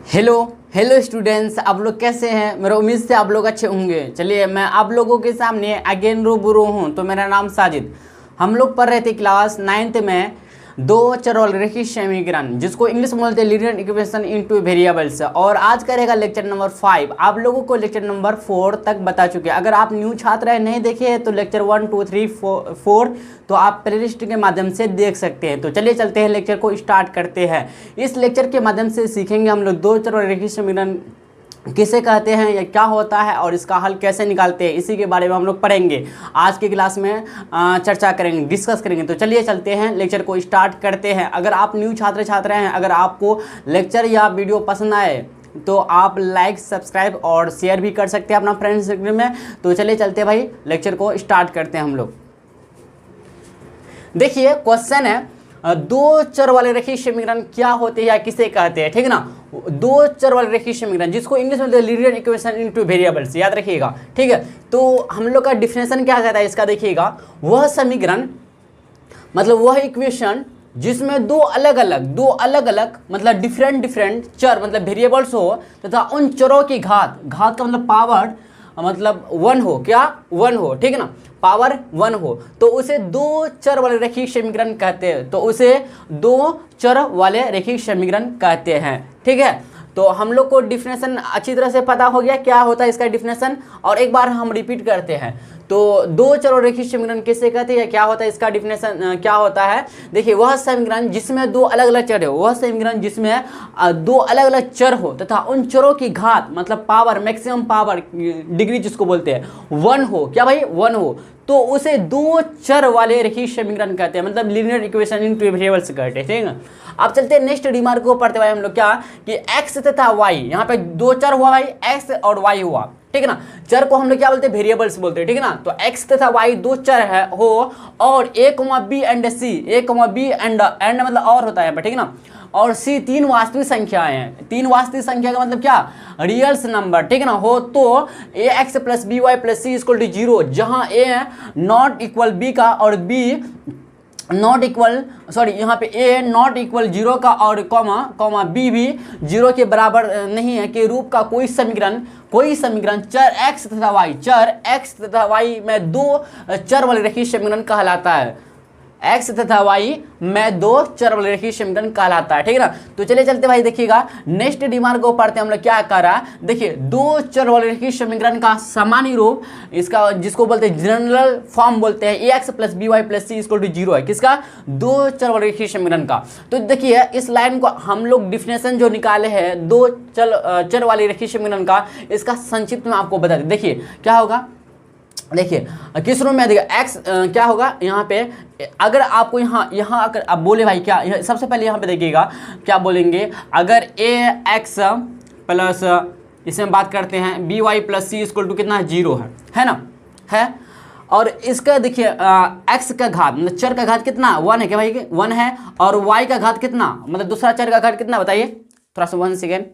Hello hello students, आप लोग कैसे हैं। मेरा उम्मीद से आप लोग अच्छे होंगे। चलिए मैं आप लोगों के सामने अगेन रूबरू हूँ। तो मेरा नाम साजिद। हम लोग पढ़ रहे थे क्लास 9th में दो चर और रैखिक समीकरण, जिसको इंग्लिश में बोलते हैं लीनियर इक्वेशन इनटू वेरिएबल्स। और आज का रहेगा लेक्चर नंबर 5। आप लोगों को लेक्चर नंबर 4 तक बता चुके हैं। अगर आप न्यू छात्र हैं, नहीं देखे हैं, तो लेक्चर 1 2 3 4 तो आप प्लेलिस्ट के माध्यम से देख सकते हैं। तो चलिए चलते हैं, लेक्चर को स्टार्ट करते हैं। इस लेक्चर के माध्यम से सीखेंगे हम लोग दो चर और रैखिक समीकरण किसे कहते हैं या क्या होता है और इसका हल कैसे निकालते हैं, इसी के बारे में हम लोग पढ़ेंगे। आज की क्लास में चर्चा करेंगे, डिस्कस करेंगे। तो चलिए चलते हैं, लेक्चर को स्टार्ट करते हैं। अगर आप न्यू छात्र हैं, अगर आपको लेक्चर या वीडियो पसंद आए तो आप लाइक, सब्सक्राइब और शेयर भी कर सकते हैं अपना फ्रेंड सर्कल में। तो चलिए चलते हैं भाई, लेक्चर को स्टार्ट करते हैं हम लोग। देखिए क्वेश्चन है, दो चर वाले रैखिक समीकरण क्या होते हैं या किसे कहते हैं, ठीक है ना। दो चर वाले रैखिक समीकरण, जिसको इंग्लिश में लीनियर इक्वेशन इनटू वेरिएबल्स, याद रखिएगा, ठीक है। तो हम लोग का डिफिनेशन क्या कहता है इसका, देखिएगा। वह समीकरण मतलब वह इक्वेशन जिसमें दो अलग अलग मतलब डिफरेंट चर मतलब वेरिएबल्स हो तथा उन चरों की घात का मतलब पावर मतलब 1 हो, क्या 1 हो, ठीक है ना, पावर 1 हो, तो उसे दो चर वाले रैखिक समीकरण कहते हैं। तो उसे दो चर वाले रैखिक समीकरण कहते हैं, ठीक है। तो हम लोग को डिफिनेशन अच्छी तरह से पता हो गया क्या होता है इसका डिफिनेशन, और एक बार हम रिपीट करते हैं। तो दो चर और रैखिक समीकरण किसे कहते हैं, क्या होता है इसका डिफिनेशन, क्या होता है। देखिए, वह समीकरण जिसमें दो अलग अलग चर हो, वह समीकरण जिसमें दो अलग अलग चर हो तथा उन चरों की घात मतलब पावर, मैक्सिमम पावर, डिग्री जिसको बोलते हैं 1 हो, क्या भाई 1 हो, तो उसे दो चर वाले रैखिक समीकरण कहते हैं, मतलब लीनियर इक्वेशन इन वेरिएबल्स कहते हैं, ठीक है। अब चलते हैं नेक्स्ट रिमार्क को पढ़ते हुए हम लोग, क्या कि x तथा y, यहाँ पे दो चर हुआ भाई, x और y हुआ, ठीक है ना। चर को हम लोग क्या बोलते हैं, वेरिएबल्स बोलते हैं, ठीक है ना। तो x तथा y दो चर है हो, और a, b and c, a, b and मतलब और होता है, ठीक है ना। और c तीन वास्तविक संख्याएं हैं। तीन वास्तविक संख्या का मतलब क्या, रियल्स नंबर, ठीक है ना, हो तो ax plus B Y plus C equal to 0, जहां a नॉट इक्वल b का और b नॉट इक्वल, सॉरी यहाँ पे a नॉट इक्वल 0 का और कॉमा b भी 0 के बराबर नहीं है के रूप का कोई समीकरण चर x तथा y में दो चर वाले रैखिक समीकरण कहलाता है। x तथा y में दो चर वाले रैखिक समीकरण कहलाता है, ठीक है ना। तो चलिए चलते भाई, देखिएगा नेक्स्ट रिमार्क को पढ़ते हैं हम लोग, क्या कर रहा है। देखिए, दो चर वाले रैखिक समीकरण का सामान्य रूप इसका जिसको बोलते हैं जनरल फॉर्म बोलते हैं, ax plus B Y plus C equal to 0 है, किसका, दो चर वाले रैखिक समीकरण का। तो देखिए, इस लाइन को हम लोग डिफिनेशन जो निकाले हैं दो चर वाले रैखिक समीकरण का, इसका संक्षिप्त में आपको बता दें। देखिए क्या होगा, देखिए किस रूप में देखिए x क्या होगा यहाँ पे। अगर आपको यहाँ अगर आप बोले भाई क्या, सबसे पहले यहाँ पे देखिएगा क्या बोलेंगे। अगर ax प्लस, इसमें बात करते हैं b Y plus C equal to कितना 0 है ना, है। और इसका देखिए x का घात मतलब चर का घात कितना 1 है, क्या भाई 1 है, और y का घात कितना मतलब दूसरा चर का घात कितना, बताइए थोड़ा सा 1 सेकेंड।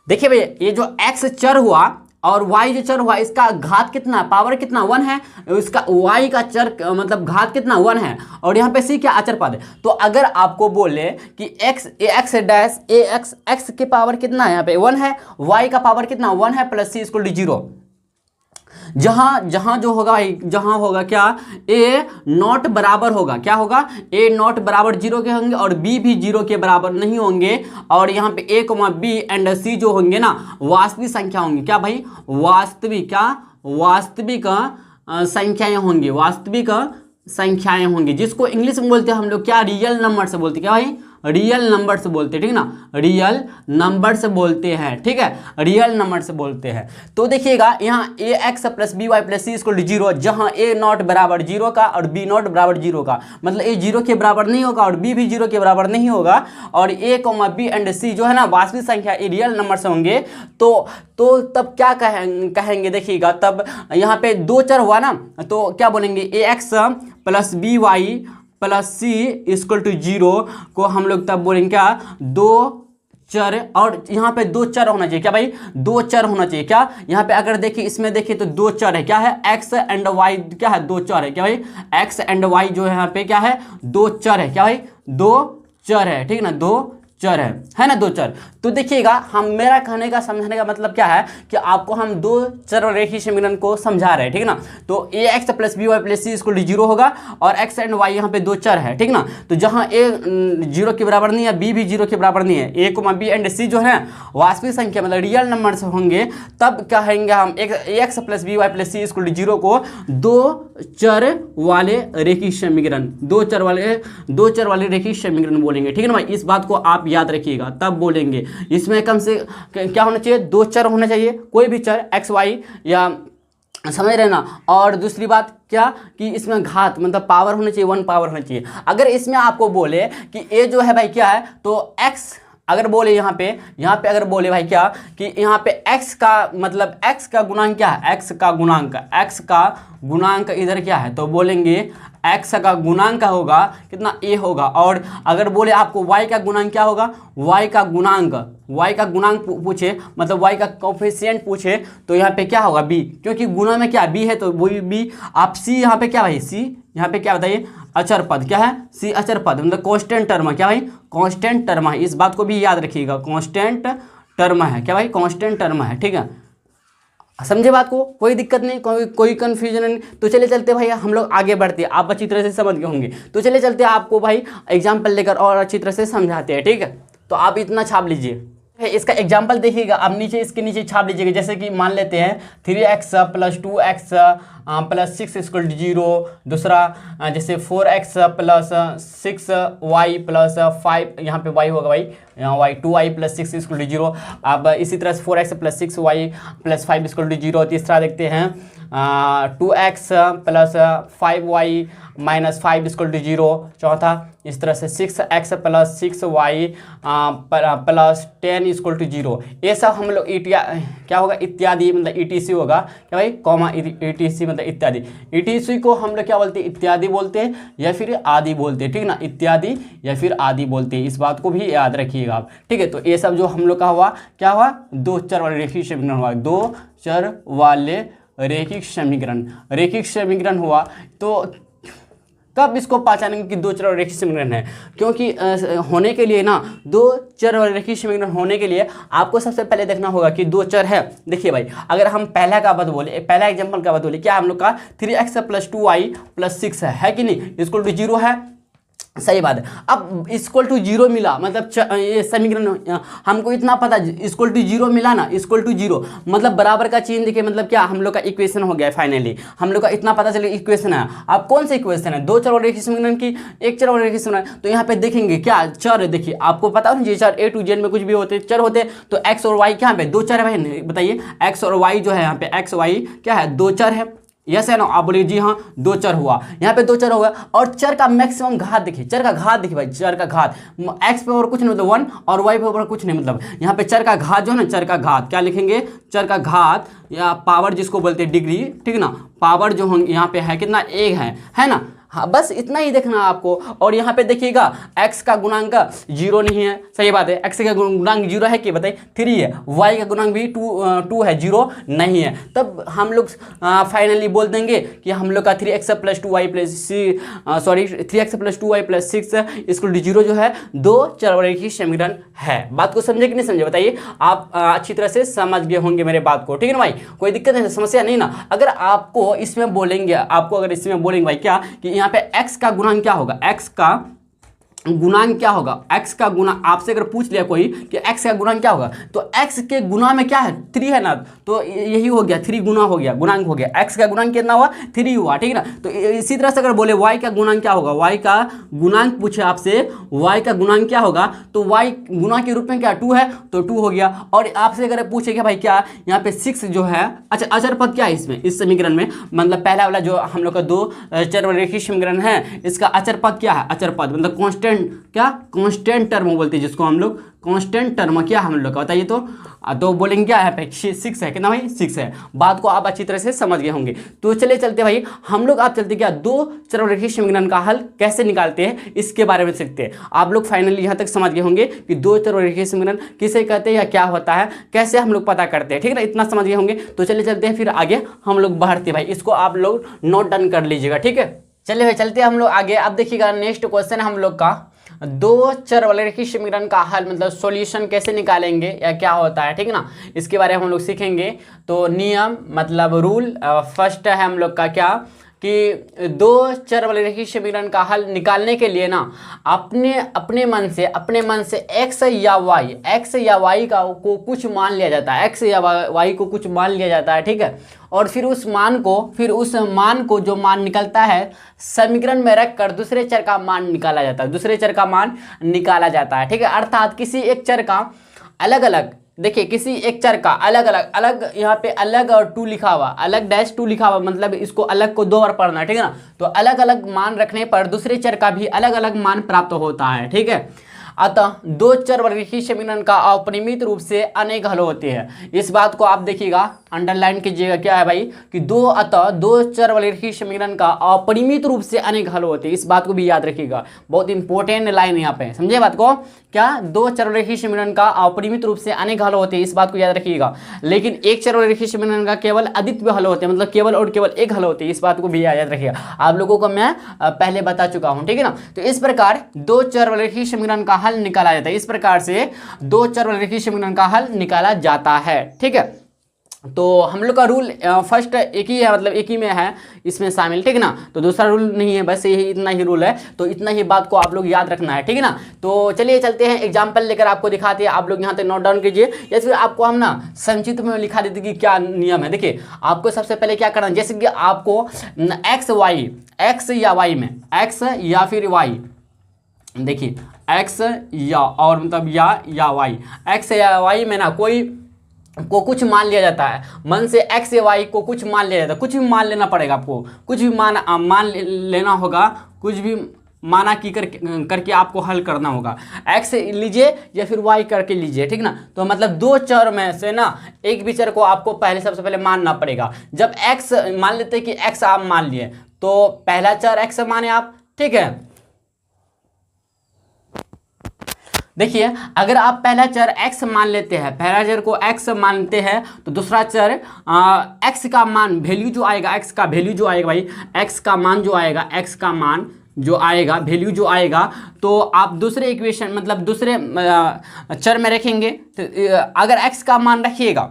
देखिए भैया, ये जो x चर हुआ और y जो चर हुआ, इसका घात कितना, पावर कितना 1 है, इसका y का चर मतलब घात कितना 1 है, और यहाँ पे c क्या अचर पद है। तो अगर आपको बोले कि x डैश x के पावर कितना है, यहाँ पे 1 है, y का पावर कितना 1 है प्लस c इक्वल टू 0, जहां जो होगा भाई, जहां होगा क्या, a नॉट बराबर होगा, क्या होगा, a नॉट बराबर 0 के होंगे और b भी 0 के बराबर नहीं होंगे, और यहाँ पे a, b एंड c जो होंगे ना वास्तविक संख्या होंगी, क्या भाई वास्तविक संख्याएं होंगी, जिसको इंग्लिश में बोलते हैं हम लोग क्या, रियल नंबर से बोलते हैं, क्या भाई रियल नंबर से बोलते हैं, ठीक है ना, रियल नंबर से बोलते हैं, ठीक है, रियल नंबर से बोलते हैं। तो देखिएगा यहाँ ax plus B Y plus C equal to 0, जहाँ a नॉट बराबर 0 का और b नॉट बराबर 0 का, मतलब a 0 के बराबर नहीं होगा और b भी 0 के बराबर नहीं होगा, और a, b एंड c जो है ना वास्तविक संख्या ये रियल नंबर से होंगे। तो तब क्या कहेंगे, देखिएगा तब यहाँ पे दो चर हुआ ना, तो क्या बोलेंगे, ax plus B Y plus C equal to 0 को हम लोग तब बोलेंगे क्या, दो चर, और यहाँ पे दो चर होना चाहिए। क्या भाई? दो चर होना चाहिए। क्या यहाँ पे अगर देखिए, इसमें देखिए तो दो चर है। क्या है? एक्स एंड वाई क्या है? दो चर है। क्या भाई? एक्स एंड वाई जो है यहाँ पे क्या है? दो चर है। क्या भाई? दो चर है। ठीक है ना, दो चर है ना, दो चर। तो देखिएगा, हम मेरा कहने का समझाने का मतलब क्या है कि आपको हम दो चर रेखीय समीकरण को समझा रहे हैं। ठीक है ना, तो A X plus B Y plus C equal to 0 होगा और एक्स एंड वाई यहाँ पे दो चर है। ठीक ना, तो जहाँ ए 0 के बराबर नहीं है, बी भी 0 के बराबर नहीं है, ए कोमा बी एंड सी जो है वास्तविक संख्या मतलब रियल नंबर से होंगे, तब कहेंगे हम x plus B Y plus C equal to 0 को दो चर वाले रेखीय समीकरण, दो चर वाले रेखीय समीकरण बोलेंगे। ठीक है ना भाई, इस बात को आप याद रखिएगा, तब बोलेंगे। इसमें कम से क्या होना चाहिए? दो चर होना चाहिए, कोई भी चर एक्स वाई, या समझ रहे ना। और दूसरी बात क्या कि इसमें घात मतलब पावर होना चाहिए, 1 पावर होना चाहिए। अगर इसमें आपको बोले कि ए जो है भाई क्या है, तो एक्स अगर बोले यहाँ पे अगर बोले भाई क्या कि यहाँ पे x का मतलब x का गुणांक क्या है? x का गुणांक इधर क्या है? तो बोलेंगे x का गुणांक होगा कितना? a होगा। और अगर बोले आपको y का गुणांक क्या होगा? y का गुणांक पूछे मतलब y का कोफिशिएंट पूछे तो यहाँ पे क्या होगा? b, क्योंकि गुणा में क्या b है तो वही b। आप c यहाँ पे क्या भाई? c यहाँ पे क्या बताइए? अचर पद। क्या है? c अचर पद मतलब कांस्टेंट टर्म है। क्या भाई? कांस्टेंट टर्म है, इस बात को भी याद रखिएगा, कांस्टेंट टर्म है। क्या भाई? कांस्टेंट टर्म है। ठीक है, समझे बात को? कोई दिक्कत नहीं, कोई कंफ्यूजन नहीं। तो चले चलते भाई, हम लोग आगे बढ़ते हैं, आप अच्छी तरह से समझ गए होंगे। तो चले चलते आपको भाई एग्जाम्पल लेकर और अच्छी तरह से समझाते हैं। ठीक है, तो आप इतना छाप लीजिए। इसका एग्जाम्पल देखिएगा, आप नीचे इसके नीचे छाप लीजिएगा। जैसे कि मान लेते हैं 3x plus 2x plus 6 equal to 0। दूसरा जैसे 4x प्लस 6y प्लस 5, यहाँ पे y होगा भाई, यहाँ y 2y plus 6 equal to 0। अब इसी तरह से 4x plus 6y plus 5 equal to 0। तीसरा देखते हैं 2x plus 5y minus 5 equal to 0। चौथा इस तरह से 6x plus 6y plus 10 equal to 0। ये सब हम लोग क्या होगा? इत्यादि मतलब ETC होगा। क्या भाई? कॉमा ETC मतलब इत्यादि। ETC को हम लोग क्या बोलते हैं? इत्यादि बोलते हैं या फिर आदि बोलते हैं। ठीक ना, इत्यादि या फिर आदि बोलते हैं, इस बात को भी याद रखिएगा आप। ठीक है, तो ये सब जो हम लोग का हुआ क्या हुआ? दो चर वाले रेखीय समीकरण हुआ, दो चर वाले रेखिक समीकरण हुआ। तो कब इसको पहचानेंगे कि दो चर वाले रेखिक समीकरण है? क्योंकि होने के लिए ना, दो चर वाले रेखिक समीकरण होने के लिए आपको सबसे पहले देखना होगा कि दो चर है। देखिए भाई, अगर हम पहला एग्जांपल का बात बोले, क्या हम लोग का 3x प्लस 2y प्लस 6 है कि नहीं? इक्वल टू 0 है, सही बात है। अब इक्वल टू 0 मिला मतलब ये समीकरण हमको इतना पता, इक्वल टू 0 मिला ना, इक्वल टू 0 मतलब बराबर का चिन्ह देखिए, मतलब क्या हम लोग का इक्वेशन हो गया है। फाइनली हम लोग का इतना पता चले इक्वेशन है। अब कौन सा इक्वेशन है? दो चर वाले रेखीय समीकरण की, एक चर वाले रेखीय समीकरण। तो यहाँ पे देखेंगे क्या चर, देखिए आपको पता हो ना, चर A to Z में कुछ भी होते चर होते, तो x और y क्या है? दो चर है भाई, बताइए। x और y जो है यहाँ पे x y क्या है? दो चर है। यस है ना? आप बोलिए जी हाँ, दो चर हुआ, यहाँ पे दो चर होगा। और चर का मैक्सिमम घात देखिए, चर का घात देखिए भाई, चर का घात x पे और कुछ नहीं मतलब 1 और y पे ऊपर कुछ नहीं मतलब, यहाँ पे चर का घात जो है ना, चर का घात क्या लिखेंगे? चर का घात या पावर जिसको बोलते हैं डिग्री। ठीक ना, पावर जो होंगे यहाँ पे है कितना? 1 है ना? हाँ, बस इतना ही देखना है आपको। और यहाँ पे देखिएगा x का गुणांक 0 नहीं है, सही बात है। x का गुणांक 0 है कि बताइए? 3 है। y का गुणांक भी 2 है, 0 नहीं है। तब हम लोग फाइनली बोल देंगे कि हम लोग का 3x plus 2y plus 3x plus 2y plus 6 equal to 0 जो है दो चर वाले रेखीय समीकरण है। बात को समझे कि नहीं समझे? बताइए। आप अच्छी तरह से समझ गए होंगे मेरे बात को। ठीक है ना भाई, कोई दिक्कत नहीं, समस्या नहीं ना। अगर आपको इसमें बोलेंगे, अगर इसमें बोलेंगे भाई क्या कि यहाँ पे x का गुणांक क्या होगा? x का गुणांक क्या होगा? x का गुणा आपसे अगर पूछ लिया कोई कि x का गुणांक क्या होगा, तो x के गुणा में क्या है? 3 है ना, तो यही हो गया, 3 गुना हो गया, गुणांक हो गया। x का गुणांक कितना हुआ? 3 हुआ। ठीक है ना, तो इसी तरह से अगर बोले y का गुणांक क्या होगा, y का गुणांक पूछे आपसे, y का गुणांक क्या होगा, तो y गुणा के रूप में क्या 2 है, तो 2 हो गया। और आपसे अगर पूछे कि भाई क्या यहाँ पे 6 जो है, अच्छा अचर पद क्या है इसमें, इस समीकरण में, मतलब पहला वाला जो हम लोग का दो चर रेखीय समीकरण है, इसका अचर पद क्या है? अचर पद मतलब कांस्टेंट कांस्टेंट टर्म बोलते हैं, जिसको हम लोग कांस्टेंट टर्म क्या हम लोग का बताइए तो बोलेंगे क्या है, 6 है, कितना भाई 6 है। बात को आप अच्छी तरह से समझ गए होंगे। तो चलिए चलते भाई हम लोग आप चलते क्या 2 चरवरेखीय समीकरण का हल कैसे निकालते हैं इसके बारे में सीखते हैं। आप लोग फाइनली यहाँ तक समझ गए होंगे कि 2 चरवरेखीय समीकरण किसे कहते हैं या क्या होता है, कैसे हम लोग पता करते हैं, ठीक है ना, इतना समझ गए होंगे। तो चलिए चलते हैं फिर आगे हम लोग बढ़ते हैं भाई, इसको आप लोग नोट डाउन कर लीजिएगा, ठीक है। चलिए भाई चलते हैं हम लोग आगे। अब देखिएगा नेक्स्ट क्वेश्चन हम लोग का 2 चरवरेखीय समीकरण का हल मतलब सॉल्यूशन कैसे निकालेंगे या क्या होता है, ठीक है ना, इसके बारे में हम लोग सीखेंगे। तो नियम मतलब रूल फर्स्ट है हम लोग का क्या कि 2 चरवरेखीय समीकरण का हल निकालने के लिए ना अपने मन से x या y को कुछ मान लिया जाता है, x या y को कुछ मान लिया जाता है, ठीक है। और फिर उस मान को जो मान निकलता है समीकरण में रख कर दूसरे चर का मान निकाला जाता है, ठीक है। अर्थात किसी एक चर का अलग अलग, देखिए किसी एक चर का अलग यहाँ पे अलग और 2 लिखा हुआ, अलग डैश 2 लिखा हुआ, मतलब इसको अलग को 2 बार पढ़ना है, ठीक है ना। तो अलग अलग मान रखने पर दूसरे चर का भी अलग अलग मान प्राप्त होता है, ठीक है। अतः 2 चरवरेखीय समीकरण का अपरिमित रूप से अनेक हल होते हैं। इस बात को आप देखिएगा, अंडरलाइन कीजिएगा, क्या है भाई कि 2 चरवरेखीय समीकरण का अपरिमित रूप से अनेक हल होते हैं। इस बात को भी याद रखिएगा, बहुत इंपॉर्टेंट लाइन यहाँ पे, समझे बात को, क्या 2 चरवरेखीय समीकरण का अपरिमित रूप से अनेक हल होते हैं, इस बात को याद रखिएगा। लेकिन एक चरवरेखीय समीकरण का केवल अद्वितीय हल होते हैं, मतलब केवल और केवल एक हल होते हैं, इस बात को भी याद रखिएगा। आप लोगों को मैं पहले बता चुका हूँ, ठीक है ना। तो इस प्रकार 2 चरवरेखीय समीकरण का हल निकाला जाता है, इस प्रकार से 2 चरवरेखीय समीकरण का हल निकाला जाता है, ठीक है। तो हम लोग का रूल फर्स्ट एक ही है, मतलब एक ही में है इसमें शामिल, ठीक है ना। तो दूसरा रूल नहीं है, बस यही इतना ही रूल है, तो इतना ही बात को आप लोग याद रखना है, ठीक है ना। तो चलिए चलते हैं एग्जांपल लेकर आपको दिखाते हैं, आप लोग यहाँ तक नोट डाउन कीजिए या फिर आपको हम ना संक्षिप्त में लिखा देते कि क्या नियम है। देखिए आपको सबसे पहले क्या करना है, जैसे कि आपको एक्स या वाई में, एक्स या फिर वाई, देखिए एक्स या और मतलब या वाई, एक्स या वाई में ना कोई को कुछ मान लिया जाता है, मन से एक्स या वाई को कुछ मान लिया जाता है, कुछ भी मान लेना पड़ेगा आपको, कुछ भी मान लेना होगा, कुछ भी माना की करके आपको हल करना होगा। एक्स लीजिए या फिर वाई करके लीजिए, ठीक ना। तो मतलब 2 चर में से ना एक भी चर को आपको सबसे पहले मानना पड़ेगा। जब एक्स मान लेते हैं कि एक्स आप मान लिए, तो पहला चर एक्स माने आप, ठीक है। देखिए अगर आप पहला चर x मान लेते हैं, पहला चर को x मानते हैं, तो दूसरा चर x का मान वैल्यू जो आएगा, x का वैल्यू जो आएगा भाई, x का मान जो आएगा, x का मान जो आएगा, वैल्यू जो आएगा, तो आप दूसरे इक्वेशन मतलब दूसरे चर में रखेंगे। तो अगर x का मान रखिएगा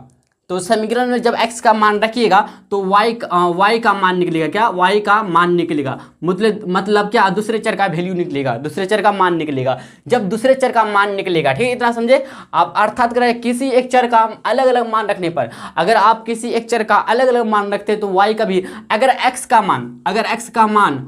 तो समीकरण में जब x का मान रखिएगा तो y का मान निकलेगा, क्या y का मान निकलेगा, मतलब क्या दूसरे चर का वैल्यू निकलेगा, दूसरे चर का मान निकलेगा। जब दूसरे चर का मान निकलेगा, ठीक है, इतना समझे आप। अर्थात करें किसी एक चर का अलग अलग मान रखने पर, अगर आप किसी एक चर का अलग अलग मान रखते हैं तो y का भी, अगर x का मान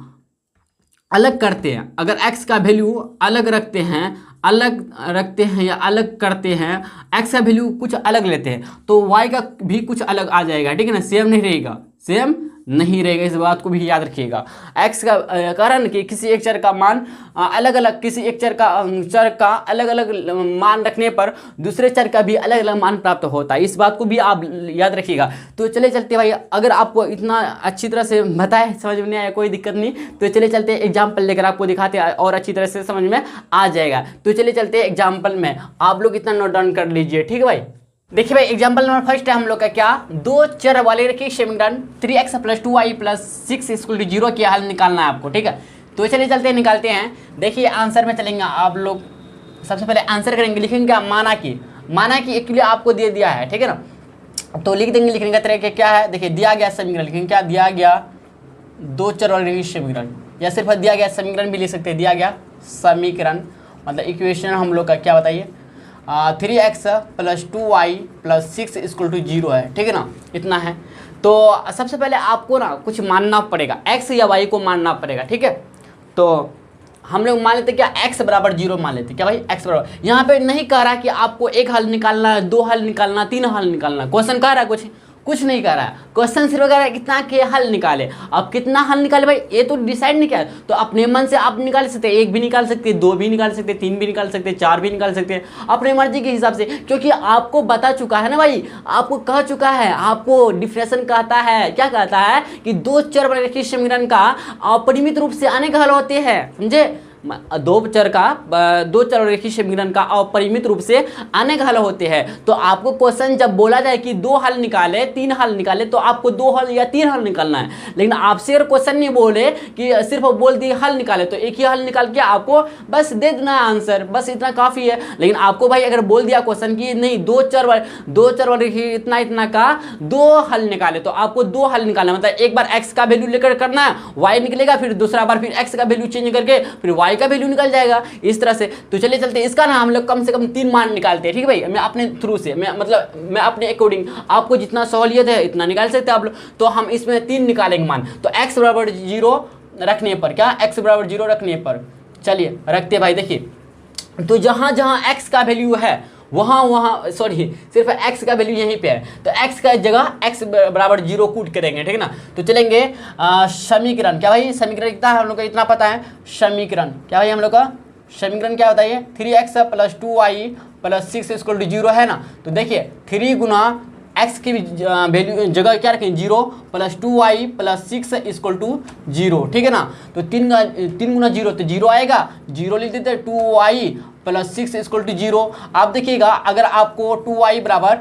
अलग करते हैं, अगर x का वैल्यू अलग रखते हैं या अलग करते हैं, x का वैल्यू कुछ अलग लेते हैं, तो y का भी कुछ अलग आ जाएगा, ठीक है ना, सेम नहीं रहेगा, इस बात को भी याद रखिएगा। x का कारण कि किसी एक चर का मान अलग अलग, किसी एक चर का अलग अलग मान रखने पर दूसरे चर का भी अलग अलग मान प्राप्त होता है, इस बात को भी आप याद रखिएगा। तो चले चलते भाई, अगर आपको इतना अच्छी तरह से बताए समझ में नहीं आया कोई दिक्कत नहीं, तो चले चलते एग्जाम्पल लेकर आपको दिखाते हैं और अच्छी तरह से समझ में आ जाएगा। तो चले चलते एग्जाम्पल में, आप लोग इतना नोट डाउन कर लीजिए, ठीक है भाई। देखिए भाई एग्जाम्पल नंबर फर्स्ट है हम लोग का क्या, 2 चर वाले रखिए समीकरण 3x + 2y + 6 = 0 की हल निकालना है आपको, ठीक है। तो चलिए चलते हैं निकालते हैं। देखिए आंसर में चलेंगे, आप लोग सबसे पहले आंसर करेंगे, लिखेंगे क्या, माना कि एक के लिए आपको दे दिया है, ठीक है ना। तो लिख देंगे, लिखने का तरीका क्या है, देखिए दिया गया समीकरण, लिखेंगे क्या, दिया गया 2 चर वाले समीकरण, या सिर्फ दिया गया समीकरण भी लिख सकते हैं, दिया गया समीकरण मतलब इक्वेशन हम लोग का क्या बताइए, 3x + 2y + 6 = 0 है, ठीक है ना, इतना है। तो सबसे पहले आपको ना कुछ मानना पड़ेगा, x या y को मानना पड़ेगा, ठीक है। तो हम लोग मान लेते क्या, x = 0 मान लेते, क्या भाई x बराबर, यहाँ पे नहीं कह रहा कि आपको एक हल निकालना है, 2 हल निकालना, 3 हल निकालना, क्वेश्चन कह रहा है कुछ, कुछ नहीं कर रहा है, क्वेश्चन सिर्फ कह रहा है कितना के हल निकाले। अब कितना हल निकाले भाई, ये तो डिसाइड नहीं किया है, तो अपने मन से आप निकाल सकते हैं, 1 भी निकाल सकते हैं, 2 भी निकाल सकते हैं, 3 भी निकाल सकते हैं, 4 भी निकाल सकते हैं, अपनी मर्जी के हिसाब से, क्योंकि आपको बता चुका है ना भाई, आपको कह चुका है, आपको डिफिनेशन कहता है, क्या कहता है कि 2 चर वाले रेखीय समीकरण का अपरिमित रूप से अनेक हल होते हैं, समझे। 2 चर रेखीय समीकरण का अपरिमित रूप से अनेक हल होते हैं। तो आपको क्वेश्चन जब बोला जाए कि 2 हल निकाले, 3 हल निकाले, तो आपको 2 हल या 3 हल निकालना है। लेकिन आपसे अगर क्वेश्चन नहीं बोले कि सिर्फ बोल दिए हल निकाले, तो एक ही हल निकाल के आपको बस दे देना आंसर, बस इतना काफी है। लेकिन आपको भाई अगर बोल दिया क्वेश्चन की नहीं 2 चर वाले इतना इतना का 2 हल निकाले, तो आपको 2 हल निकालना, मतलब एक बार x का वैल्यू लेकर करना है, y निकलेगा, फिर दूसरा बार फिर x का वैल्यू चेंज करके फिर y का वैल्यू निकल जाएगा, इस तरह से। तो चलिए चलते हैं, इसका ना हम लोग कम से कम 3 मान निकालते हैं, ठीक है भाई। मैं अपने थ्रू से, मैं अपने अकॉर्डिंग, आपको जितना सहूलियत है इतना निकाल सकते हैं आप लोग। तो हम इसमें 3 निकालेंगे मान। तो x बराबर 0 रखने पर, क्या x बराबर 0 रखने पर, चलिए रखते भाई। देखिए, तो जहां जहां x का वैल्यू है वहाँ सॉरी सिर्फ x का वैल्यू यहीं पे है, तो x का जगह x बराबर 0 कूट करेंगे, ठीक है ना। तो चलेंगे समीकरण, क्या भाई समीकरण कितना है हम लोग का, इतना पता है। समीकरण क्या भाई हम लोग का समीकरण क्या बताइए, 3x + 2y + 6 = 0 है ना। तो देखिए 3 गुना x की वैल्यू जगह क्या रखें 0 + 2y + 6 = 0, ठीक है ना। तो 3 गुना 0 तो 0 आएगा, 0 लिख देते 2y + 6 = 0। आप देखिएगा अगर आपको 2y बराबर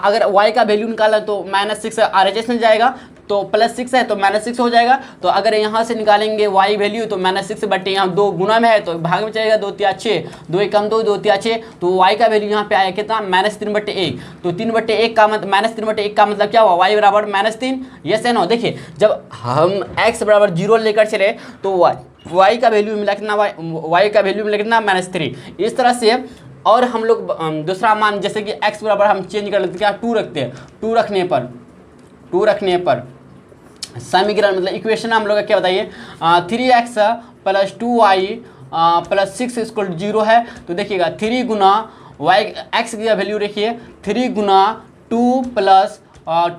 अगर y का वैल्यू निकाला तो -6 RHS मिल जाएगा, तो +6 है तो -6 हो जाएगा। तो अगर यहाँ से निकालेंगे y वैल्यू तो -6 बटे यहाँ 2 गुना में है तो भाग में चलेगा, 2 × 6, 2 × 2, 2 × 6, तो y का वैल्यू यहाँ पे आया कितना -3/1। तो 3/1 का मतलब -3/1 का मतलब क्या हुआ, y बराबर -3, यस है नो। देखिए जब हम x बराबर 0 लेकर चले तो y का वैल्यू मिला कितना, y का वैल्यू मिला कितना -3, इस तरह से। और हम लोग दूसरा मान जैसे कि x बराबर हम चेंज कर लेते क्या 2 रखते हैं, 2 रखने पर समीकरण मतलब इक्वेशन हम लोग का क्या बताइए 3x + 2y + 6 = 0 है। तो देखिएगा 3 गुना y x की वैल्यू रखिए 3 गुना 2 +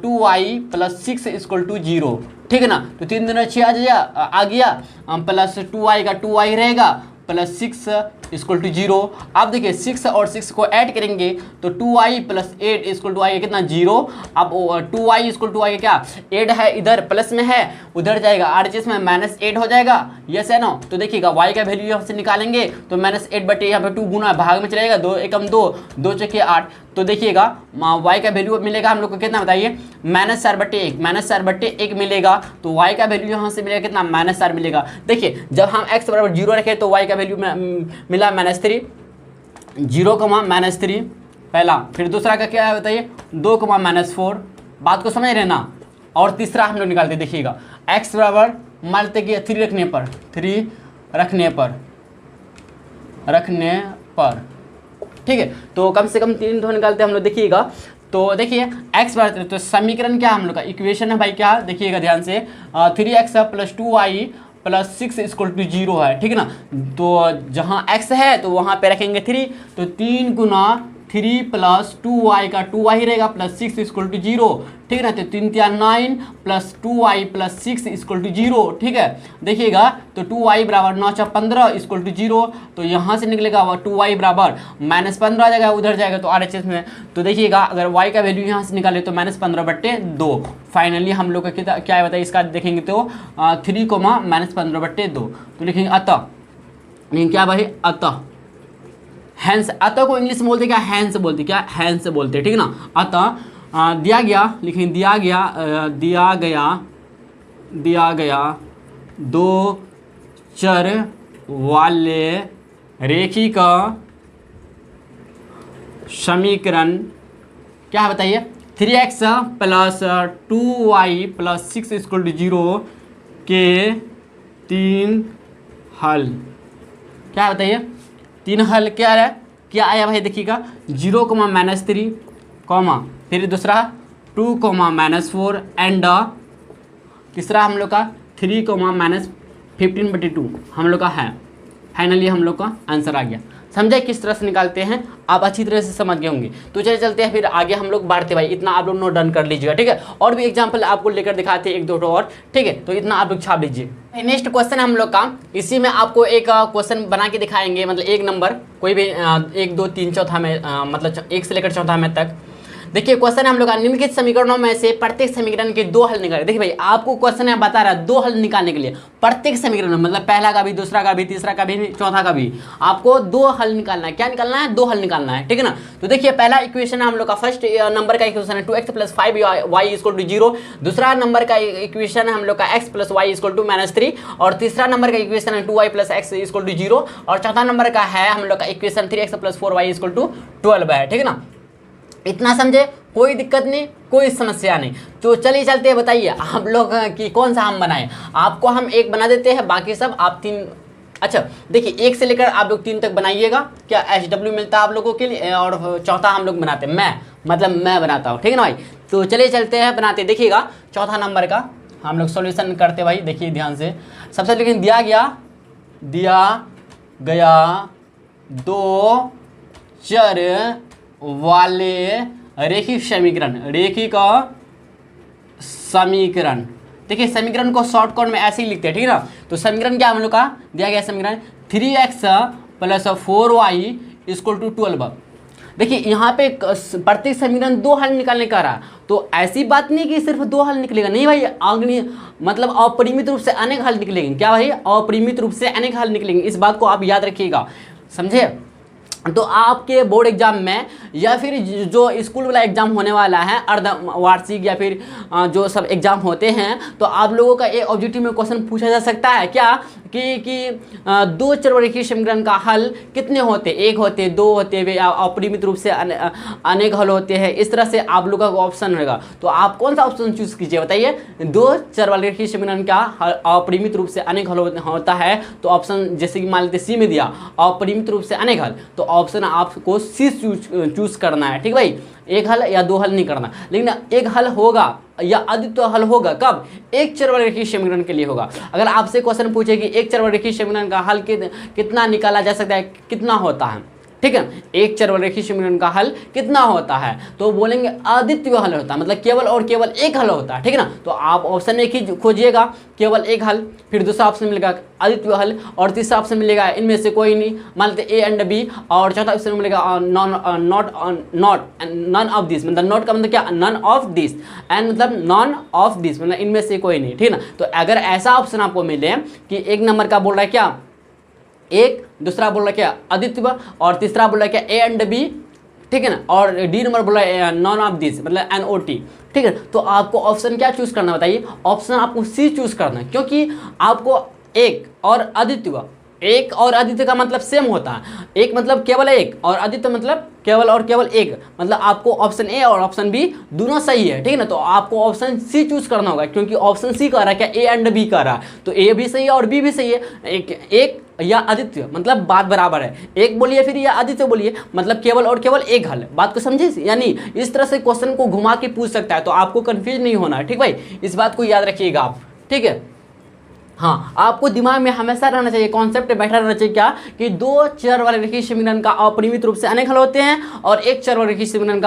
2y + 6 = 0, ठीक है ना। तो 3 दूना 6 आ गया, प्लस 2y का 2y रहेगा + 6 = 0। अब देखिए 6 और 6 को ऐड करेंगे तो 2y + 8 = y कितना 0। अब 2y = y क्या 8 है, इधर प्लस में है उधर जाएगा, RHS में -8 हो जाएगा, यस है ना। तो देखिएगा y का वैल्यू यहाँ से निकालेंगे तो -8 बटे यहाँ पे 2 गुना भाग में चलेगा, 2 एकम 2, 2 × 8। तो देखिएगा y का वैल्यू मिलेगा हम लोग को कितना बताइए -4/1 मिलेगा। तो y का वैल्यू यहाँ से मिलेगा कितना -4 मिलेगा। देखिए जब हम x बराबर 0 रखे तो y का वैल्यू मिला -3, 0, -3 पहला, फिर दूसरा का क्या है बताइए 2, -4, बात को समझ रहे ना। और तीसरा हम लोग निकालते देखिएगा x बराबर मान लेते कि 3 रखने पर ठीक है। तो कम से कम 3 निकालते हम लोग देखिएगा। तो देखिए x बराबर, तो समीकरण क्या हम लोग का इक्वेशन है भाई क्या, देखिएगा ध्यान से 3x + 2y + 6 = 0 है, ठीक है ना। तो जहाँ x है तो वहाँ पे रखेंगे 3, तो 3 गुना 3 + 2y का 2y रहेगा + 6 = 0, ठीक है ना। तो 3 × 9 + 2y + 6 = 0, ठीक है। देखिएगा तो 2y बराबर 9 × 15 = 0। तो यहाँ से निकलेगा 2y बराबर -15 आ जाएगा, उधर जाएगा तो RHS में। तो देखिएगा अगर y का वैल्यू यहाँ से निकाले तो -15/2। फाइनली हम लोग का क्या है बताइए, इसका देखेंगे तो 3, -15/2। तो लिखेंगे अतः, लेकिन क्या भाई अतः, हैंस, अतः को इंग्लिश में बोलते क्या हैंस बोलते, क्या हैंस बोलते, ठीक है ना। अतः दिया गया, लिखें दिया गया 2 चर वाले रेखिक समीकरण क्या है बताइए 3x + 2y + 6 = 0 के 3 हल, क्या है बताइए 3 हल क्या है, क्या आया भाई देखिएगा 0, -3, फिर दूसरा 2, -4 एंड तीसरा हम लोग का 3, -15/2 हम लोग का है। फाइनली हम लोग का आंसर आ गया। समझे किस तरह से निकालते हैं, आप अच्छी तरह से समझ गए होंगे। तो चलिए चलते हैं फिर आगे हम लोग बढ़ते भाई, इतना आप लोग नोट डन कर लीजिएगा, ठीक है। और भी एग्जांपल आपको लेकर दिखाते हैं एक दो और, ठीक है, तो इतना आप लोग छाप लीजिए। नेक्स्ट क्वेश्चन हम लोग का, इसी में आपको एक क्वेश्चन बना के दिखाएंगे, मतलब एक नंबर कोई भी 1 2 3 चौथा में मतलब 1 से लेकर चौथा में तक। देखिए क्वेश्चन हम लोग का, निम्नलिखित समीकरणों में से प्रत्येक समीकरण के 2 हल निकालें। देखिए भाई आपको क्वेश्चन है बता रहा है 2 हल निकालने के लिए, प्रत्येक समीकरण मतलब पहला का भी, दूसरा का भी, तीसरा का भी, चौथा का भी, आपको 2 हल निकालना है। क्या निकालना है? 2 हल निकालना है, ठीक है ना। तो देखिए पहला इक्वेशन है हम लोग का, फर्स्ट नंबर का इक्वेशन है 2x + 5y = 0। दूसरा नंबर का इक्वेशन है हम लोग का x + y = -3। और तीसरा नंबर का इक्वेशन है 2y + x = 0। और चौथा नंबर का है हम लोग का इक्वेशन 3x + 4y = 12 है, ठीक है ना। इतना समझे, कोई दिक्कत नहीं, कोई समस्या नहीं। तो चलिए चलते हैं, बताइए आप लोग कि कौन सा हम बनाएं। आपको हम एक बना देते हैं, बाकी सब आप 3, अच्छा देखिए 1 से लेकर आप लोग 3 तक बनाइएगा, क्या HW मिलता है आप लोगों के लिए। और चौथा हम लोग बनाते हैं, मैं बनाता हूँ, ठीक है ना भाई। तो चलिए चलते हैं बनाते, देखिएगा चौथा नंबर का हम लोग सॉल्यूशन करते भाई, देखिए ध्यान से। सबसे लेकिन दिया गया 2 चर वाले रैखिक समीकरण, देखिए समीकरण को शॉर्ट कट में ऐसे ही लिखते हैं, ठीक है ना। तो समीकरण क्या हम लोग का दिया गया, समीकरण 3x + 4y = 12। देखिए यहाँ पे प्रत्येक समीकरण 2 हल निकालने का रहा, तो ऐसी बात नहीं कि सिर्फ 2 हल निकलेगा, नहीं भाई, अग्नि मतलब अपरिमित रूप से अनेक हल निकलेंगे। क्या भाई? अपरिमित रूप से अनेक हल निकलेंगे, इस बात को आप याद रखिएगा, समझे। तो आपके बोर्ड एग्जाम में या फिर जो स्कूल वाला एग्जाम होने वाला है, अर्धवार्षिक या फिर जो सब एग्जाम होते हैं, तो आप लोगों का एक ऑब्जेक्टिव में क्वेश्चन पूछा जा सकता है क्या कि 2 चररेखीय समीकरण का हल कितने होते, 1 होते, 2 होते, वे अपरिमित रूप से अनेक हल होते हैं। इस तरह से आप लोगों का ऑप्शन होगा, तो आप कौन सा ऑप्शन चूज कीजिए, बताइए। 2 चररेखीय समीकरण का अपरिमित रूप से अनेक हल होता है, तो ऑप्शन जैसे कि मान लेते सी में दिया अपरिमित रूप से अनेक हल, तो ऑप्शन आपको सी चूज करना है, ठीक भाई। 1 हल या 2 हल नहीं करना, लेकिन 1 हल होगा या अद्वितीय हल होगा, कब? 1 चररेखीय समीकरण के लिए होगा। अगर आपसे क्वेश्चन पूछे कि 1 चररेखीय समीकरण का हल कितना निकाला जा सकता है, कितना होता है, ठीक है, 1 चररेखीय समीकरण का हल कितना होता है, तो बोलेंगे अद्वितीय हल होता है, मतलब केवल और केवल 1 हल होता है, ठीक है ना। तो आप ऑप्शन 1 ही खोजिएगा, केवल 1 हल, फिर दूसरा ऑप्शन मिलेगा अद्वितीय हल, और तीसरा ऑप्शन मिलेगा इनमें से कोई नहीं, मान लेते A and B, और चौथा ऑप्शन मिलेगा नॉन ऑफ दिस, मतलब नॉट का मतलब क्या, नॉन ऑफ दिस, एंड मतलब नॉन ऑफ दिस मतलब इनमें से कोई नहीं, ठीक है ना। तो अगर ऐसा ऑप्शन आपको मिले कि 1 नंबर का बोल रहा है क्या 1, दूसरा बोल रहा है क्या अद्वितीय, और तीसरा बोल रहा है क्या A and B, ठीक है ना, और डी नंबर बोला नॉन ऑफ दिस मतलब NOT, ठीक है। तो आपको ऑप्शन क्या चूज करना, बताइए। ऑप्शन आपको सी चूज करना है, क्योंकि आपको 1 और अद्वितीय, 1 और अद्वितीय का मतलब सेम होता है, 1 मतलब केवल 1 और अद्वितीय मतलब केवल और केवल 1, मतलब आपको ऑप्शन ए और ऑप्शन बी दोनों सही है, ठीक है ना। तो आपको ऑप्शन सी चूज करना होगा, क्योंकि ऑप्शन सी कह रहा है क्या A and B कह रहा है, तो ए भी सही है और बी भी सही है। एक या अद्वितीय मतलब बात बराबर है, 1 बोलिए फिर या अद्वितीय बोलिए, मतलब केवल और केवल 1 हल, बात को समझे। यानी इस तरह से क्वेश्चन को घुमा के पूछ सकता है, तो आपको कंफ्यूज नहीं होना है, ठीक भाई, इस बात को याद रखिएगा आप, ठीक है। हाँ, आपको दिमाग में हमेशा रहना चाहिए, कॉन्सेप्ट बैठा रहना चाहिए क्या कि 2 चर वाले रैखिक समीकरण का अपरिमित रूप से अनेक हल होते हैं, और 1 चर वाले रैखिक समीकरण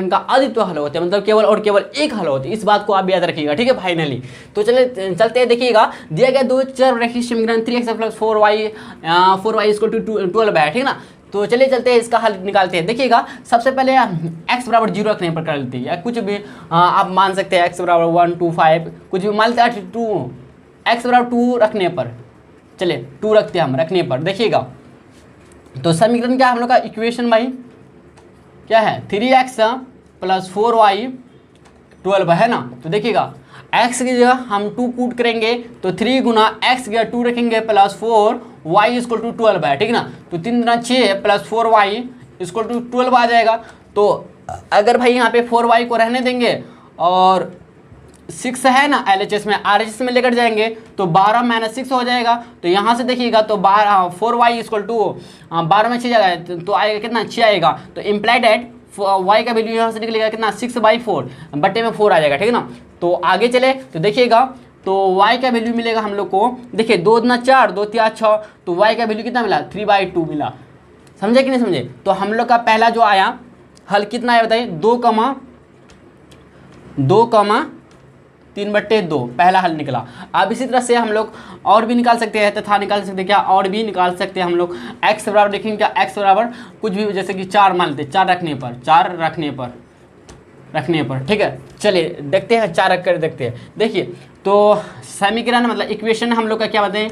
का अद्वितीय हल होते हैं, मतलब केवल और केवल 1 हल होते हैं। इस बात को आप याद रखिएगा, ठीक है फाइनली। तो चलिए चलते हैं, देखिएगा दिया गया 2 चर रैखिक समीकरण 3x + 4y = 12 है, ठीक है ना। तो चलिए चलते हैं, इसका हल निकालते हैं। देखिएगा सबसे पहले x = 0 रखने पर कर लेते हैं, या कुछ भी आप मान सकते हैं, x = 1 2 5 कुछ भी मान लेते हैं, 2 x = 2 रखने पर, चलिए 2 रखते हैं हम रखने पर। देखिएगा तो समीकरण क्या हम लोग का इक्वेशन भाई क्या है, 3x + 4y 12 है ना। तो देखिएगा x की जगह हम 2 पुट करेंगे, तो 3 गुना x की जगह 2 रखेंगे प्लस 4 y = 12 है, ठीक है ना। तो 3 गुना 6 प्लस 4y = 12 आ जाएगा। तो अगर भाई यहाँ पे 4y को रहने देंगे और 6 है ना LHS में, RHS में लेकर जाएंगे तो 12 - 6 हो जाएगा। तो यहाँ से देखिएगा तो 4y = 12 में 6 जाएगा, तो आएगा कितना 6 आएगा। तो इम्प्लाइड एट y का वैल्यू यहाँ से निकलेगा कितना 6/4 बट्टे में 4 आ जाएगा, ठीक है ना। तो आगे चले तो देखिएगा तो y का वैल्यू मिलेगा हम लोग को, देखिए 2 दूना 4, 2 तिया 6, तो y का वैल्यू कितना मिला 3/2 मिला। समझे कि नहीं समझे? तो हम लोग का पहला जो आया हल कितना है बताइए, 2,3/2 पहला हल निकला। अब इसी तरह से हम लोग और भी निकाल सकते हैं, तथा निकाल सकते हैं क्या, और भी निकाल सकते हैं हम लोग। x बराबर देखेंगे क्या, x बराबर कुछ भी, जैसे कि 4 मान लेते हैं, 4 रखने पर ठीक है। चलिए देखते हैं, 4 रख कर देखते हैं। देखिए तो समीकरण मतलब इक्वेशन हम लोग का क्या बताएं,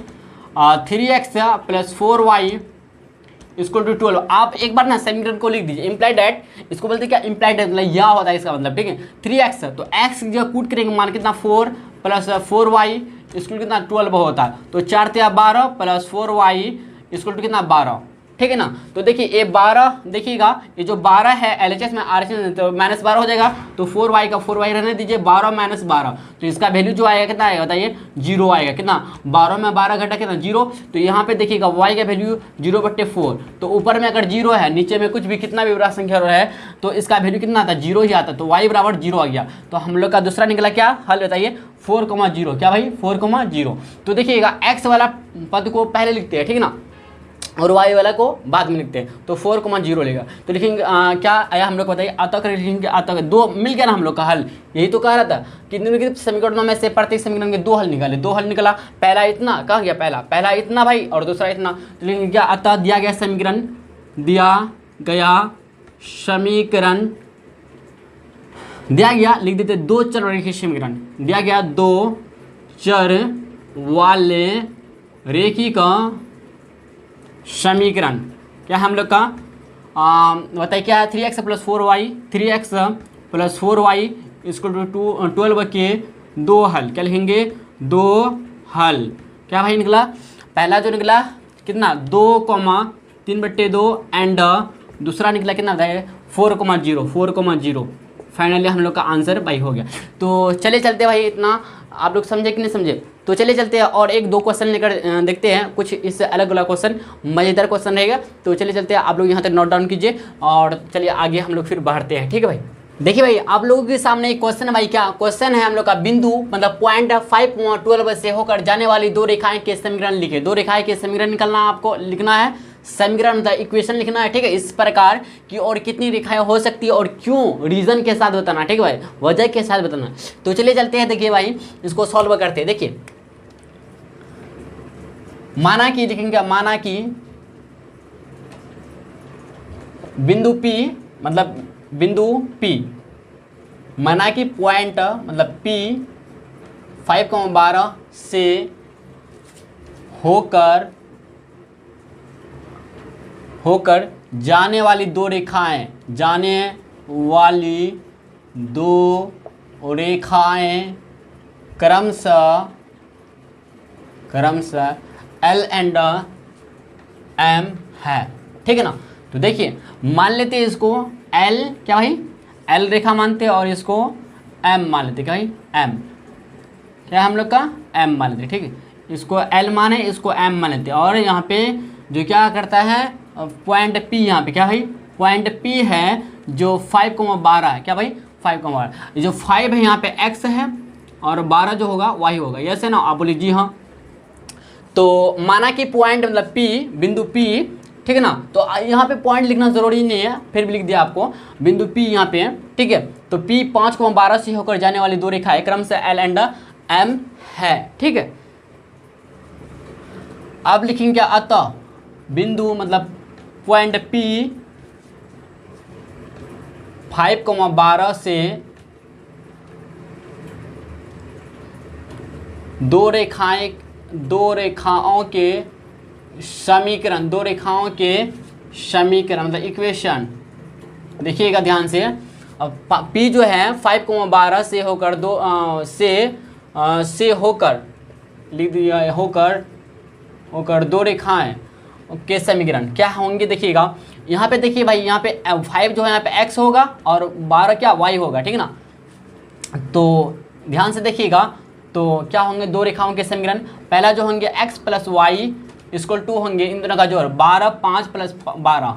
3x + 4y = 12। आप एक बार ना समीकरण को लिख दीजिए, इम्प्लाइड डेट, इसको बोलते हैं क्या, इम्प्लाइड डेट मतलब यह होता है इसका मतलब, ठीक है। 3x तो x जो कूट करेंगे मान कितना 4 + 4y = कितना 12 होता है। तो 4 तिया 12 + 4y = कितना 12, ठीक है ना। तो देखिए ये 12 देखिएगा, ये जो 12 है LHS में RHS में तो -12 हो जाएगा, तो 4y का 4y रहने दीजिए, 12 - 12, तो इसका वैल्यू जो आएगा कितना आएगा बताइए, 0 आएगा। कितना, 12 में 12 घटा कितना 0, तो यहाँ पे देखिएगा y का वैल्यू 0/4, तो ऊपर में अगर 0 है, नीचे में कुछ भी कितना भी बड़ा संख्या है तो इसका वैल्यू कितना आता है, 0 ही आता है, तो y बराबर 0 आ गया। तो हम लोग का दूसरा निकला क्या हल बताइए, 4,0, क्या भाई 4,0। तो देखिएगा x वाला पद को पहले लिखते हैं, ठीक है ना, और y वाला को बाद में लिखते हैं, तो 4,0 लेगा। तो लिखेंगे क्या आया हम लोग को बताइए, अतः लिखेंगे, अतः 2 मिल गया ना हम लोग का हल। यही तो कह रहा था कि समीकरणों में से प्रत्येक समीकरण के 2 हल निकाले, 2 हल निकला। पहला इतना, कहाँ गया पहला इतना भाई, और दूसरा इतना, तो लिखेंगे क्या, अतः दिया गया समीकरण दिया गया लिख देते 2 चर रेखीय समीकरण, दिया गया 2 चर वाले रेखी का समीकरण। क्या हम लोग का बताइए क्या है, 3x + 4y = 12 के 2 हल। क्या लिखेंगे, 2 हल। क्या भाई निकला, पहला जो निकला कितना 2,3/2 एंड दूसरा निकला कितना बताइए 4,0। फाइनली हम लोग का आंसर भाई हो गया। तो चले चलते भाई, इतना आप लोग समझे कि नहीं समझे, तो चलिए चलते हैं और 1-2 क्वेश्चन लेकर देखते हैं, कुछ इससे अलग अलग क्वेश्चन, मज़ेदार क्वेश्चन रहेगा। तो चलिए चलते हैं, आप लोग यहाँ तक नोट डाउन कीजिए और चलिए आगे हम लोग फिर बढ़ते हैं, ठीक है भाई। देखिए भाई आप लोगों के सामने एक क्वेश्चन है भाई, क्या क्वेश्चन है हम लोग का, बिंदु मतलब पॉइंट 5,12 से होकर जाने वाली 2 रेखाएं के समीकरण लिखे। 2 रेखाएं के समीकरण निकलना आपको लिखना है, समीकरण मतलब इक्वेशन लिखना है, ठीक है। इस प्रकार की और कितनी रेखाएं हो सकती है और क्यों, रीजन के साथ बताना, ठीक है भाई, वजह के साथ बताना। तो चलिए चलते हैं, देखिए भाई इसको सॉल्व करते हैं। देखिए माना कि लिखेंगे, माना कि बिंदु P मतलब बिंदु P, माना कि पॉइंट मतलब P 5,12 से होकर जाने वाली 2 रेखाएं, क्रमशः L एंड M है, ठीक है ना। तो देखिए मान लेते हैं इसको L, क्या भाई L रेखा मानते हैं, और इसको M मान लेते, क्या भाई M, क्या हम लोग का M मान लेते, ठीक है। इसको L माने, इसको M मान लेते, और यहाँ पे जो क्या करता है पॉइंट P, यहाँ पे क्या भाई पॉइंट P है जो 5,12 है, क्या भाई 5,12, जो 5 है यहाँ पे x है और 12 जो होगा y होगा, यस है ना, आप बोलिए जी हाँ। तो माना कि पॉइंट मतलब P, बिंदु P, ठीक है ना। तो यहाँ पे पॉइंट लिखना जरूरी नहीं है, फिर भी लिख दिया आपको, बिंदु P यहाँ पे है, ठीक है। तो P 5,12 से होकर जाने वाली 2 रेखाएं क्रमशः L एंड M है, ठीक है। अब लिखेंगे क्या, अतः बिंदु मतलब पॉइंट P 5,12 से 2 रेखाओं के समीकरण मतलब इक्वेशन, देखिएगा ध्यान से। अब P जो है 5,12 से होकर से होकर लिख दिया, होकर 2 रेखाएं के समीकरण क्या होंगे, देखिएगा यहाँ पे। देखिए भाई यहाँ पे 5 जो है यहाँ पे x होगा और 12 क्या y होगा, ठीक है ना। तो ध्यान से देखिएगा, तो क्या होंगे 2 रेखाओं के समीकरण, पहला जो होंगे x + y = 2 होंगे, इन दोनों का जोड़ 12, 5 + 12,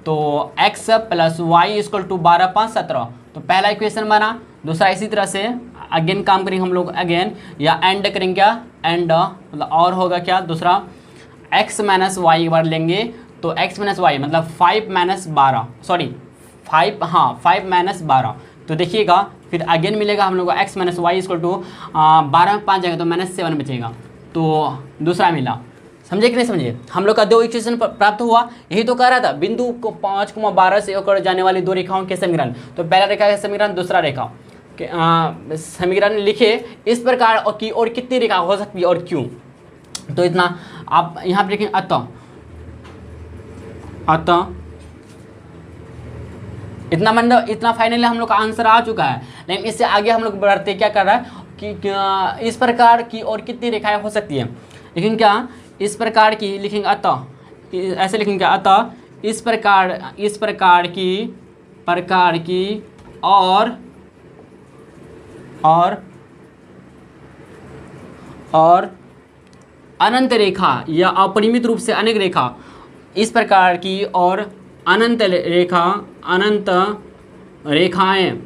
तो x + y = 12, 5, 17। तो पहला इक्वेशन बना। दूसरा इसी तरह से अगेन काम करेंगे हम लोग अगेन, या एंड करेंगे क्या, एंड मतलब और होगा क्या दूसरा, x माइनस वाई एक बार लेंगे तो x माइनस वाई मतलब 5 माइनस 12, सॉरी 5, हाँ 5 माइनस 12। तो देखिएगा फिर अगेन मिलेगा हम लोग को x minus y equal to 12 में 5 जाएगा तो -7 बचेगा, तो दूसरा मिला। समझे कि नहीं समझे, हम लोग का दो इक्वेशन प्राप्त हुआ। यही तो कह रहा था बिंदु को 5,12 से होकर जाने वाली दो रेखाओं के समीकरण। तो पहला रेखा का समीकरण, दूसरा रेखा के समीकरण लिखे इस प्रकार, और की और कितनी रेखा हो सकती है और क्यों। तो इतना आप यहाँ पे लिखें, अतः इतना मतलब इतना फाइनली हम लोग का आंसर आ चुका है। लेकिन इससे आगे हम लोग बढ़ते क्या कर रहा है कि इस प्रकार की और कितनी रेखाएं हो सकती है, लेकिन क्या इस प्रकार की लिखेंगे, अतः ऐसे लिखेंगे, अतः इस प्रकार की और अनंत रेखा या अपरिमित रूप से अनेक रेखा, इस प्रकार की और अनंत रेखाएं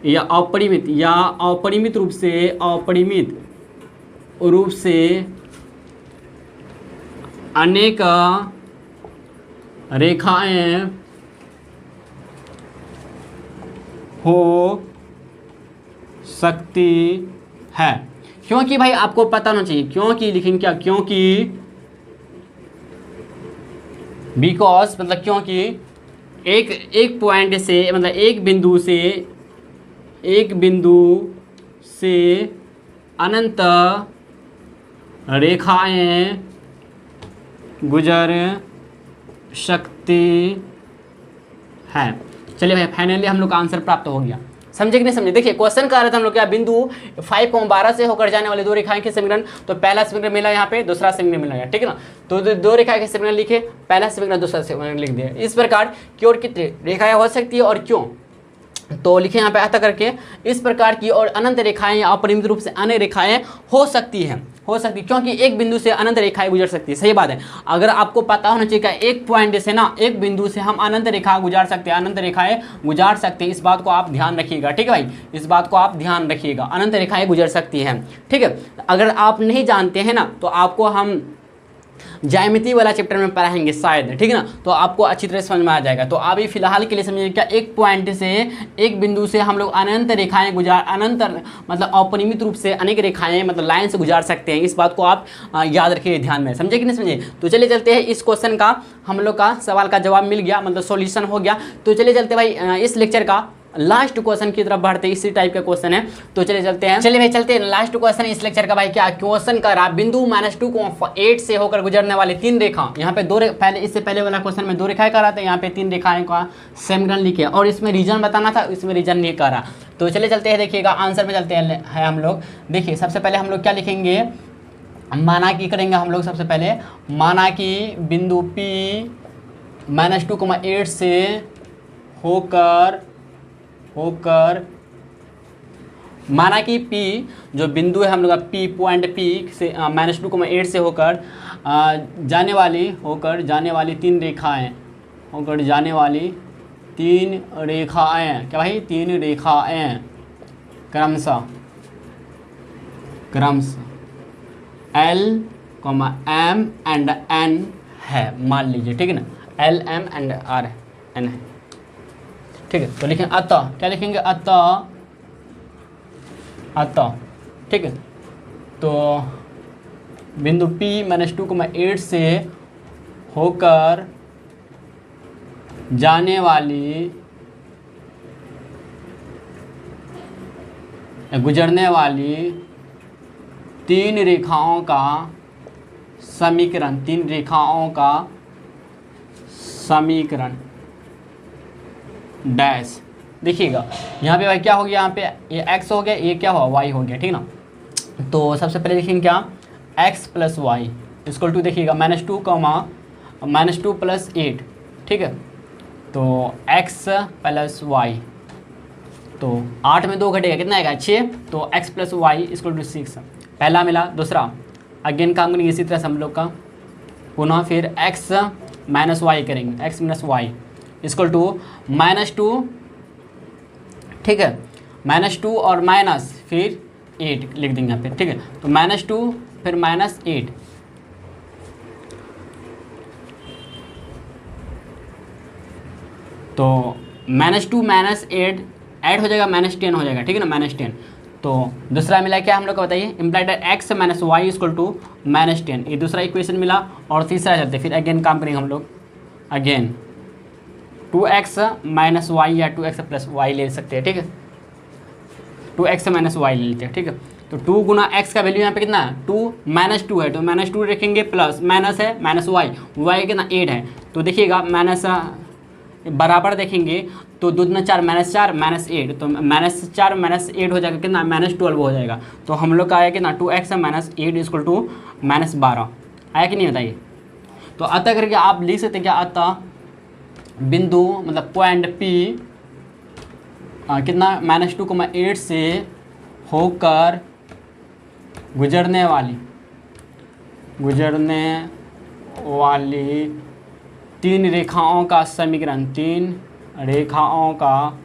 या अपरिमित रूप से अनेक रेखाएं हो सकती है। क्योंकि भाई आपको पता होना चाहिए, क्योंकि लिखेंगे क्या, क्योंकि बिकॉज मतलब क्योंकि एक पॉइंट से मतलब एक बिंदु से अनंत रेखाएं गुजर सकती है। चलिए भाई फाइनली हम लोग का आंसर प्राप्त हो गया। समझे कि नहीं समझे। देखिए क्वेश्चन कर रहे थे हम लोग क्या, बिंदु 5,12 से होकर जाने वाले दो रेखाएं के समीकरण। तो पहला समीकरण मिला यहाँ पे, दूसरा समीकरण मिला यहाँ, ठीक है ना। तो दो रेखाएं के समीकरण लिखे, पहला समीकरण दूसरा समीकरण लिख दिया। इस प्रकार की और कितनी रेखाएं हो सकती है और क्यों, तो लिखे यहाँ पे अतः करके, इस प्रकार की और अनंत रेखाएं या अपरिमित रूप से अन्य रेखाएं हो सकती हैं, क्योंकि एक बिंदु से अनंत रेखाएं गुजर सकती है। सही बात है। अगर आपको पता होना चाहिए कि एक पॉइंट से ना, एक बिंदु से हम अनंत रेखा गुजार सकते हैं, अनंत रेखाएं गुजार सकते हैं। इस बात को आप ध्यान रखिएगा, ठीक है भाई, इस बात को आप ध्यान रखिएगा, अनंत रेखाएं गुजर सकती हैं, ठीक है। अगर आप नहीं जानते हैं ना, तो आपको हम ज्यामिति वाला चैप्टर में पढ़ाएंगे शायद, ठीक है ना, तो आपको अच्छी तरह समझ में आ जाएगा। तो अभी फिलहाल के लिए समझिए क्या, एक पॉइंट से, एक बिंदु से हम लोग अनंत रेखाएं अनंत मतलब अपरिमित रूप से अनेक रेखाएं मतलब लाइन से गुजार सकते हैं। इस बात को आप याद रखिए ध्यान में। समझे कि नहीं समझे। तो चलिए चलते हैं, इस क्वेश्चन का हम लोग का सवाल का जवाब मिल गया, मतलब सॉल्यूशन हो गया। तो चलिए चलते भाई इस लेक्चर का लास्ट क्वेश्चन की तरफ बढ़ते, इसी टाइप का क्वेश्चन है। तो चलिए चलते हैं, चलिए भाई चलते हैं। लास्ट क्वेश्चन इस लेक्चर का भाई क्या क्वेश्चन कर रहा, बिंदु -2,8 से होकर गुजरने वाली तीन रेखा। यहाँ पे पहले इससे पहले वाला क्वेश्चन में दो रेखाएं कर रहा था, यहाँ पे तीन रेखाएं का समीकरण लिखे और इसमें रीजन बताना था, इसमें रीजन नहीं कर रहा। तो चलिए चलते हैं, देखिएगा आंसर में चलते हैं हम लोग। देखिए सबसे पहले हम लोग क्या लिखेंगे, माना कि करेंगे हम लोग सबसे पहले, माना कि बिंदु P -2,8 से होकर माना कि P जो बिंदु है हम लोग का P पॉइंट P से -2,8 से होकर जाने वाली तीन रेखाएं, क्या भाई, तीन रेखाएं क्रमशः L, M एंड N है, मान लीजिए, ठीक है ना, L, M एंड N है, ठीक है। तो लिखें अतः, क्या लिखेंगे, अतः, ठीक है। तो बिंदु P -2,8 से होकर गुजरने वाली तीन रेखाओं का समीकरण डैश। देखिएगा यहाँ पे भाई क्या हो गया, यहाँ पे ये x हो गया, ये क्या हुआ, y हो गया, ठीक ना। तो सबसे पहले देखेंगे क्या, x + y इक्वल टू, देखिएगा -2 + 8, ठीक है। तो x + y, तो 8 में 2 घटेगा, कितना आएगा, 6। तो x + y इक्वल टू 6 पहला मिला। दूसरा अगेन काम करेंगे इसी तरह से हम लोग का, पुनः फिर x - y करेंगे, x - y इक्वल टू -2, ठीक है, -2 और माइनस फिर 8 लिख देंगे यहाँ पे, ठीक है। तो -2 फिर -8, तो -2 -8 ऐड हो जाएगा, -10 हो जाएगा, ठीक है ना, -10। तो दूसरा मिला क्या हम लोग को बताइए, implied x - y equal to -10, ये दूसरा इक्वेशन मिला। और तीसरा चलते फिर अगेन काम करेंगे हम लोग, अगेन 2x - y या 2x + y ले सकते हैं, ठीक है। 2x - y ले लेते हैं, ठीक है। तो 2 गुना x का वैल्यू यहाँ पे कितना है, 2 -2 है, तो -2 रखेंगे, प्लस माइनस है -y कितना 8 है। तो देखिएगा माइनस बराबर देखेंगे तो 2 दूना 4 -4 -8, तो -4 -8 हो जाएगा कितना, -12 हो जाएगा। तो हम लोग का आया कितना 2x - 8 इक्वल टू -12 आया कि नहीं बताइए। तो अतः करके आप लिख सकते हैं क्या, अतः बिंदु मतलब पॉइंट P कितना -2,8 से होकर गुजरने वाली 3 रेखाओं का समीकरण, 3 रेखाओं का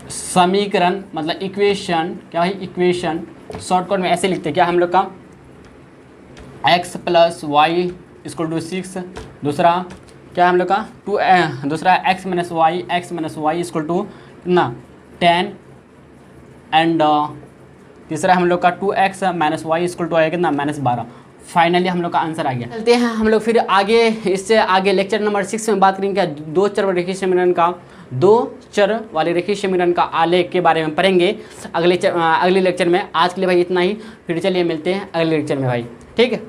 समीकरण मतलब इक्वेशन, क्या है इक्वेशन, शॉर्टकट में ऐसे लिखते हैं क्या हम लोग का, x + y = 6, दूसरा क्या हम लोग का दूसरा x - y = कितना 10, एंड तीसरा हम लोग का 2x - y = आएगा कितना -12। फाइनली हम लोग का आंसर आ गया। चलते हैं हम लोग फिर आगे, इससे आगे लेक्चर नंबर 6 में बात करेंगे दो चर वाले रेखीय समीकरण का आलेख के बारे में पढ़ेंगे अगले लेक्चर में। आज के लिए भाई इतना ही, फिर चलिए मिलते हैं अगले लेक्चर में भाई, ठीक है।